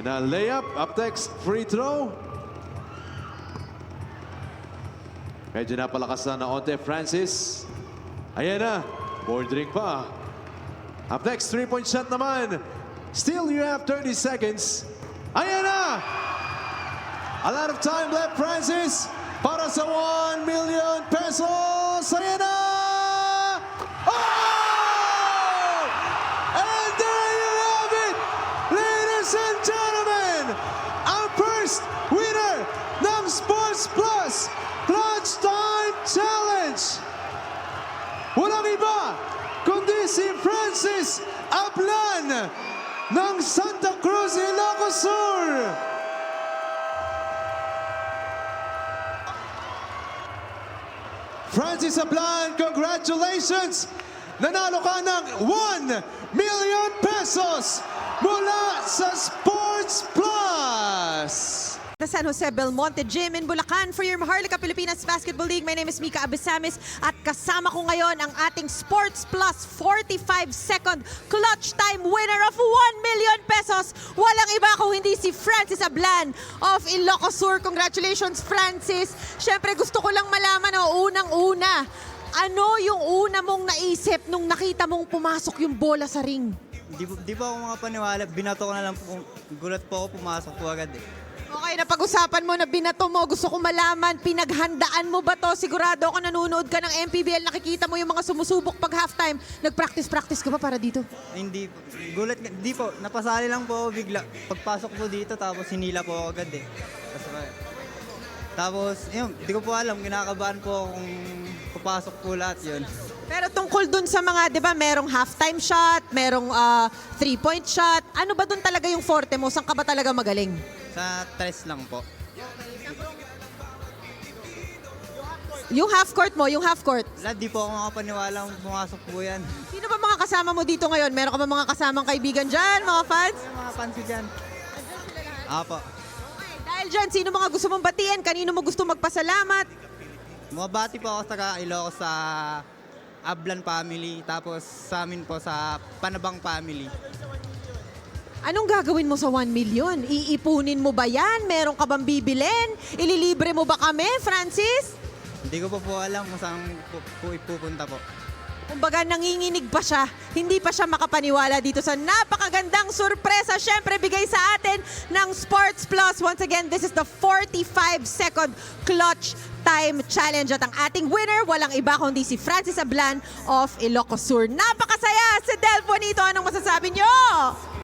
And a layup, up next, free throw. Medyo napalakas na onte, Francis. Ayan na, bordering pa. Up next, three-point shot naman. Still, you have 30 seconds. Ayan na! A lot of time left, Francis, para sa 1 million pesos. Ayan na! Oh! And there you have it, ladies and gentlemen, ang first winner ng Sports Plus Clutch Time Challenge. Walang iba kundi si Francis Ablan ng Santa Cruz, Ilocos Sur. Francis Ablan, congratulations! Nanalo ka ng 1 million pesos mula sa Sports Plus! The San Jose Belmonte Gym in Bulacan for your Maharlika Pilipinas Basketball League. My name is Mika Abisamis at kasama ko ngayon ang ating Sports Plus 45-second clutch time winner of 1 million pesos. Walang iba kung hindi si Francis Ablan of Ilocos Sur. Congratulations, Francis. Siyempre gusto ko lang malaman, unang-una, ano yung una mong naisip nung nakita mong pumasok yung bola sa ring? Di pa ako makapaniwala. Binato ko na lang po. Gulat po ako, pumasok po agad eh. Okay, napag-usapan mo na binato mo. Gusto ko malaman, pinaghandaan mo ba to? Sigurado ako nanonood ka ng MPBL, nakikita mo yung mga sumusubok pag halftime. Nag-practice ka ba para dito? Hindi po. Gulat, di po. Napasali lang po ako bigla. Pagpasok po dito, tapos hinila po ako agad eh. Tapos, yun, di ko po alam. Kinakabahan po kung papasok po lahat yun. Pero tungkol dun sa mga, di ba, merong halftime shot, merong 3-point shot. Ano ba dun talaga yung forte mo? Saan ka ba talaga magaling? Sa tres lang po. Yung half court mo, yung half court. Lahat, di po ako makapaniwala kung pumasok po yan. Sino ba mga kasama mo dito ngayon? Meron ka ba mga kasamang kaibigan dyan, mga fans? Yung mga fans ko dyan. Apo. Okay, dahil dyan, sino mga gusto mong batiin? Kanino mo gusto magpasalamat? Mabati po ako sa Ilocos sa Ablan family, tapos sa amin po sa Panabang family. Anong gagawin mo sa 1 million? Iipunin mo ba yan? Meron ka bang bibilin? Ililibre mo ba kami, Francis? Hindi ko po alam kung saan po ipupunta po. Kumbaga, nanginginig pa siya. Hindi pa siya makapaniwala dito sa napakagandang sorpresa. Siyempre, bigay sa atin ng Sports Plus. Once again, this is the 45-second clutch time challenge. At ang ating winner, walang iba kundi si Francis Ablan of Ilocos Sur. Napakasaya! Si Del Bonito, anong masasabi nyo?